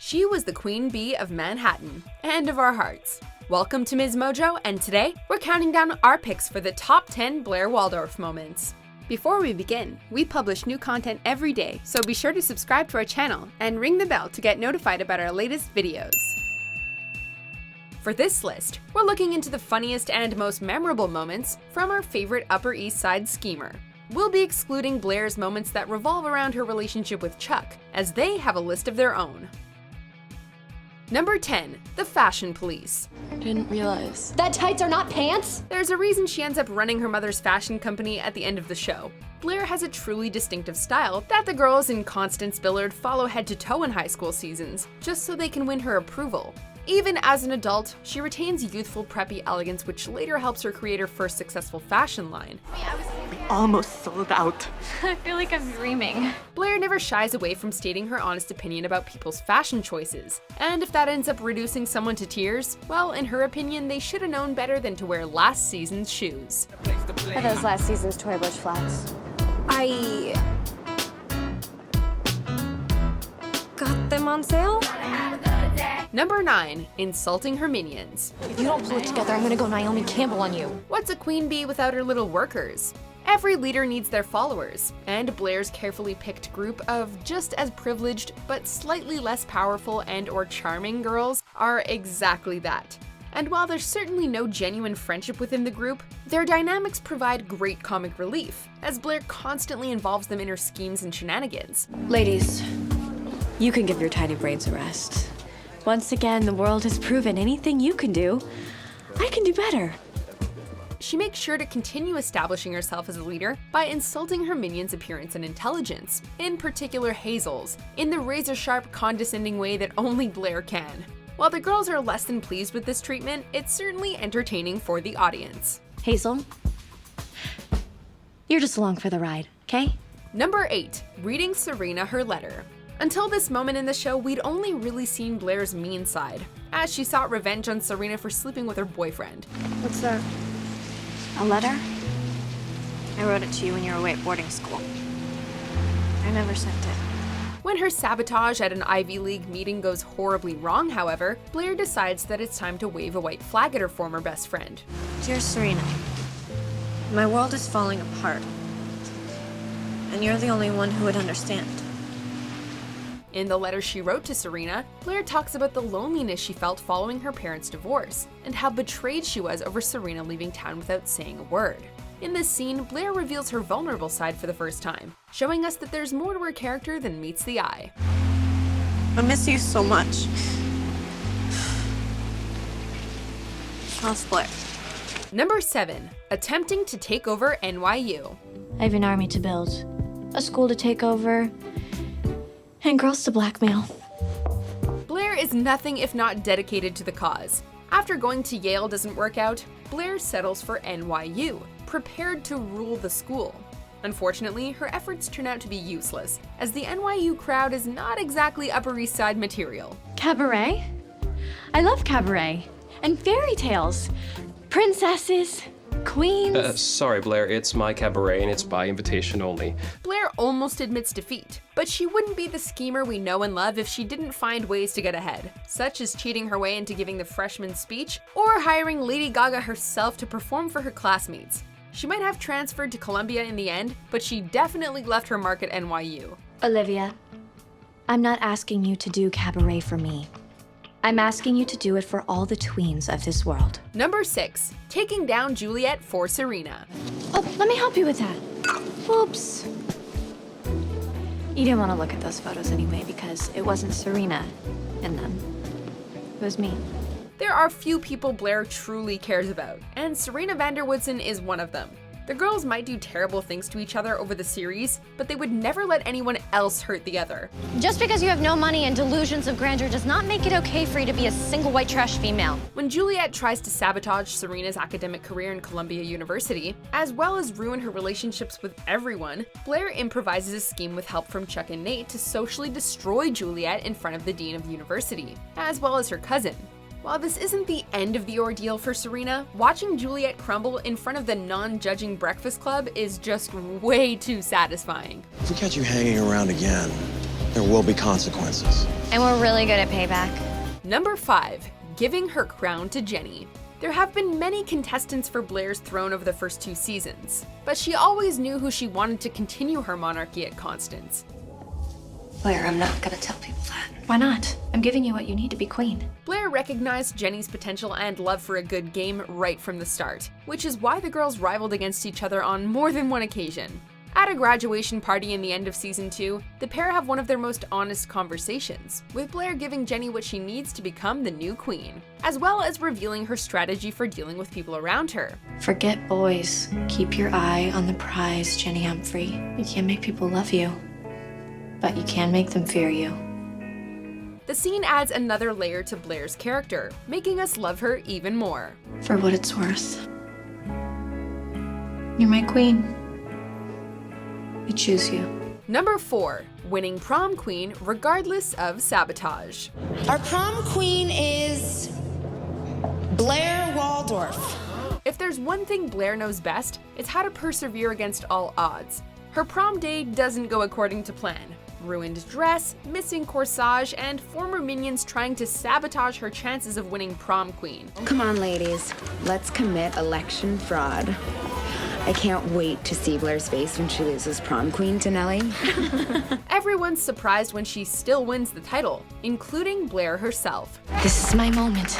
She was the queen bee of Manhattan, and of our hearts. Welcome to MsMojo, and today, we're counting down our picks for the top 10 Blair Waldorf moments. Before we begin, we publish new content every day, so be sure to subscribe to our channel and ring the bell to get notified about our latest videos. For this list, we're looking into the funniest and most memorable moments from our favorite Upper East Side schemer. We'll be excluding Blair's moments that revolve around her relationship with Chuck, as they have a list of their own. Number 10, the fashion police. Didn't realize. That tights are not pants? There's a reason she ends up running her mother's fashion company at the end of the show. Blair has a truly distinctive style that the girls in Constance Billard follow head to toe in high school seasons, just so they can win her approval. Even as an adult, she retains youthful preppy elegance, which later helps her create her first successful fashion line. Almost sold out. I feel like I'm dreaming. Blair never shies away from stating her honest opinion about people's fashion choices. And if that ends up reducing someone to tears, well, in her opinion, they should have known better than to wear last season's shoes. Are those last season's Toy Bush flats? I got them on sale. Number 9, insulting her minions. If you don't pull it together, I'm gonna go Naomi Campbell on you. What's a queen bee without her little workers? Every leader needs their followers, and Blair's carefully picked group of just as privileged but slightly less powerful and/or charming girls are exactly that. And while there's certainly no genuine friendship within the group, their dynamics provide great comic relief, as Blair constantly involves them in her schemes and shenanigans. Ladies, you can give your tiny brains a rest. Once again, the world has proven anything you can do, I can do better. She makes sure to continue establishing herself as a leader by insulting her minions' appearance and intelligence, in particular Hazel's, in the razor-sharp, condescending way that only Blair can. While the girls are less than pleased with this treatment, it's certainly entertaining for the audience. Hazel, you're just along for the ride, okay? Number 8, reading Serena Her Letter. Until this moment in the show, we'd only really seen Blair's mean side, as she sought revenge on Serena for sleeping with her boyfriend. What's that? A letter? I wrote it to you when you were away at boarding school. I never sent it. When her sabotage at an Ivy League meeting goes horribly wrong, however, Blair decides that it's time to wave a white flag at her former best friend. Dear Serena, my world is falling apart, and you're the only one who would understand. In the letter she wrote to Serena, Blair talks about the loneliness she felt following her parents' divorce, and how betrayed she was over Serena leaving town without saying a word. In this scene, Blair reveals her vulnerable side for the first time, showing us that there's more to her character than meets the eye. I miss you so much. I'll Blair. Number 7, attempting to take over NYU. I have an army to build, a school to take over, and girls to blackmail. Blair is nothing if not dedicated to the cause. After going to Yale doesn't work out, Blair settles for NYU, prepared to rule the school. Unfortunately, her efforts turn out to be useless, as the NYU crowd is not exactly Upper East Side material. Cabaret? I love cabaret. And fairy tales. Princesses, queens. Sorry, Blair, it's my cabaret and it's by invitation only. Blair almost admits defeat, but she wouldn't be the schemer we know and love if she didn't find ways to get ahead, such as cheating her way into giving the freshman speech or hiring Lady Gaga herself to perform for her classmates. She might have transferred to Columbia in the end, but she definitely left her mark at NYU. Olivia, I'm not asking you to do cabaret for me. I'm asking you to do it for all the tweens of this world. Number 6, taking down Juliet for Serena. Oh, let me help you with that. Oops. You didn't want to look at those photos anyway because it wasn't Serena in them. It was me. There are few people Blair truly cares about, and Serena Vanderwoodson is one of them. The girls might do terrible things to each other over the series, but they would never let anyone else hurt the other. Just because you have no money and delusions of grandeur does not make it okay for you to be a single white trash female. When Juliet tries to sabotage Serena's academic career in Columbia University, as well as ruin her relationships with everyone, Blair improvises a scheme with help from Chuck and Nate to socially destroy Juliet in front of the dean of the university, as well as her cousin. While this isn't the end of the ordeal for Serena, watching Juliet crumble in front of the non-judging Breakfast Club is just way too satisfying. If we catch you hanging around again, There will be consequences. And we're really good at payback. Number 5. Giving her crown to Jenny. There have been many contestants for Blair's throne over the first 2 seasons, but she always knew who she wanted to continue her monarchy at Constance. Blair, I'm not gonna tell people that. Why not? I'm giving you what you need to be queen. Blair recognized Jenny's potential and love for a good game right from the start, which is why the girls rivaled against each other on more than one occasion. At a graduation party in the end of season 2, the pair have one of their most honest conversations, with Blair giving Jenny what she needs to become the new queen, as well as revealing her strategy for dealing with people around her. Forget boys. Keep your eye on the prize, Jenny Humphrey. You can't make people love you, but you can make them fear you. The scene adds another layer to Blair's character, making us love her even more. For what it's worth, you're my queen. I choose you. Number 4. Winning prom queen regardless of sabotage. Our prom queen is Blair Waldorf. If there's one thing Blair knows best, it's how to persevere against all odds. Her prom day doesn't go according to plan. Ruined dress, missing corsage, and former minions trying to sabotage her chances of winning prom queen. Come on, ladies. Let's commit election fraud. I can't wait to see Blair's face when she loses prom queen to Nellie. Everyone's surprised when she still wins the title, including Blair herself. This is my moment.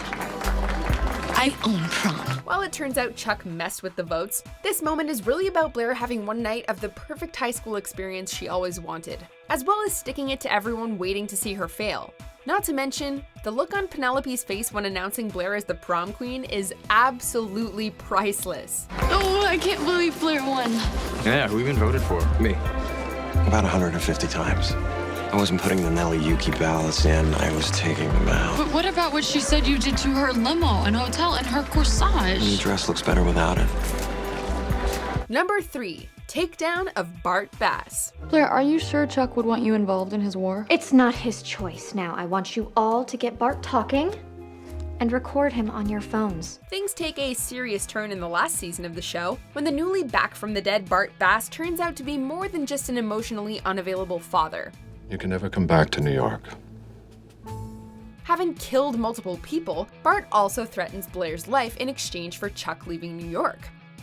I own prom. While it turns out Chuck messed with the votes, this moment is really about Blair having one night of the perfect high school experience she always wanted, as well as sticking it to everyone waiting to see her fail. Not to mention, the look on Penelope's face when announcing Blair as the prom queen is absolutely priceless. Oh, I can't believe Blair won. Yeah, who even voted for? Me. About 150 times. I wasn't putting the Nelly Yuki ballots in, I was taking them out. But what about what she said you did to her limo and hotel and her The corsage? dress looks better without it. Number 3. Takedown of Bart Bass. Blair, are you sure Chuck would want you involved in his war? It's not his choice. Now, I want you all to get Bart talking and record him on your phones. Things take a serious turn in the last season of the show, when the newly back from the dead Bart Bass turns out to be more than just an emotionally unavailable father. You can never come back to New York. Having killed multiple people, Bart also threatens Blair's life in exchange for Chuck leaving New York.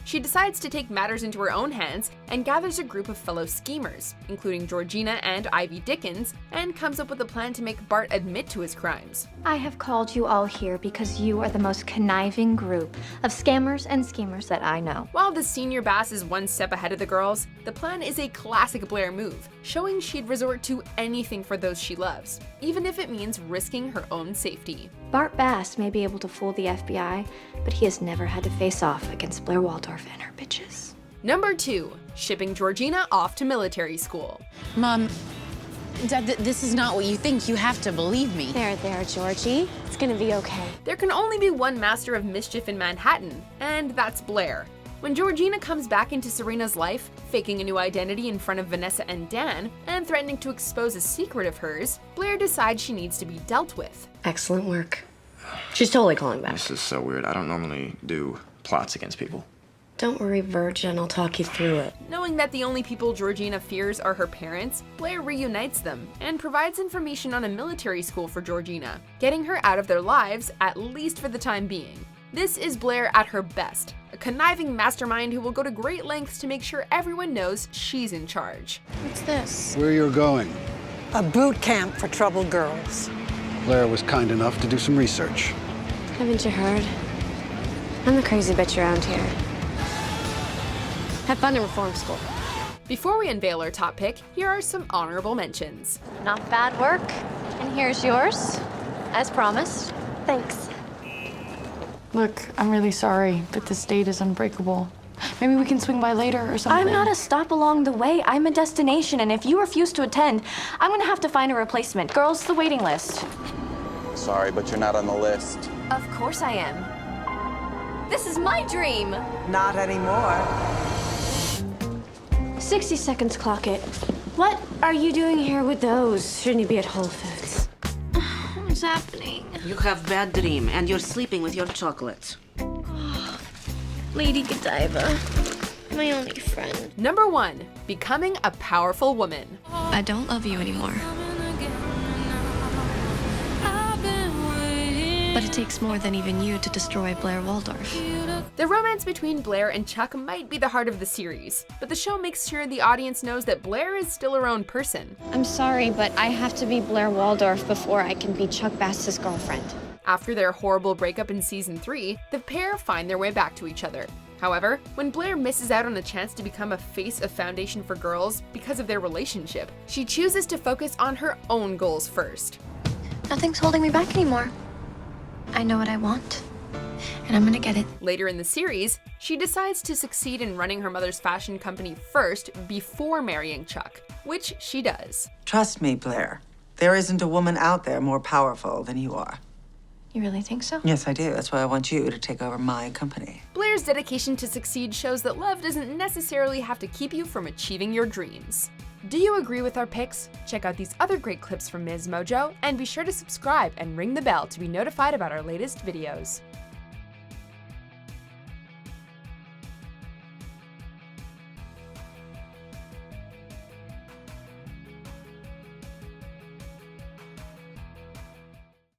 She decides to take matters into her own hands and gathers a group of fellow schemers, including Georgina and Ivy Dickens, and comes up with a plan to make Bart admit to his crimes. I have called you all here because you are the most conniving group of scammers and schemers that I know. While the senior Bass is one step ahead of the girls, the plan is a classic Blair move, showing she'd resort to anything for those she loves, even if it means risking her own safety. Bart Bass may be able to fool the FBI, but he has never had to face off against Blair Waldorf and her bitches. Number 2. Shipping Georgina off to military school. Mom, Dad, this is not what you think. You have to believe me. There, Georgie. It's gonna be okay. There can only be one master of mischief in Manhattan, and that's Blair. When Georgina comes back into Serena's life, faking a new identity in front of Vanessa and Dan, and threatening to expose a secret of hers, Blair decides she needs to be dealt with. Excellent work. She's totally calling back. This is so weird. I don't normally do plots against people. Don't worry, Virgin. I'll talk you through it. Knowing that the only people Georgina fears are her parents, Blair reunites them and provides information on a military school for Georgina, getting her out of their lives, at least for the time being. This is Blair at her best, a conniving mastermind who will go to great lengths to make sure everyone knows she's in charge. What's this? Where you're going. A boot camp for troubled girls. Blair was kind enough to do some research. Haven't you heard? I'm the crazy bitch around here. Have fun in reform school. Before we unveil our top pick, here are some honorable mentions. Not bad work. And here's yours, as promised. Thanks. Look, I'm really sorry, but this date is unbreakable. Maybe we can swing by later or something. I'm not a stop along the way. I'm a destination, and if you refuse to attend, I'm gonna have to find a replacement. Girls, the waiting list. Sorry, but you're not on the list. Of course I am. This is my dream. Not anymore. 60 seconds, clock it. What are you doing here with those? Shouldn't you be at Whole Foods? What's happening? You have bad dream, and you're sleeping with your chocolate. Lady Godiva, my only friend. Number 1. Becoming a powerful woman. I don't love you anymore. But it takes more than even you to destroy Blair Waldorf. The romance between Blair and Chuck might be the heart of the series, but the show makes sure the audience knows that Blair is still her own person. I'm sorry, but I have to be Blair Waldorf before I can be Chuck Bass's girlfriend. After their horrible breakup in season 3, the pair find their way back to each other. However, when Blair misses out on a chance to become a face of Foundation for Girls because of their relationship, she chooses to focus on her own goals first. Nothing's holding me back anymore. I know what I want, and I'm gonna get it. Later in the series, she decides to succeed in running her mother's fashion company first before marrying Chuck, which she does. Trust me, Blair. There isn't a woman out there more powerful than you are. You really think so? Yes, I do. That's why I want you to take over my company. Blair's dedication to succeed shows that love doesn't necessarily have to keep you from achieving your dreams. Do you agree with our picks? Check out these other great clips from MsMojo, and be sure to subscribe and ring the bell to be notified about our latest videos.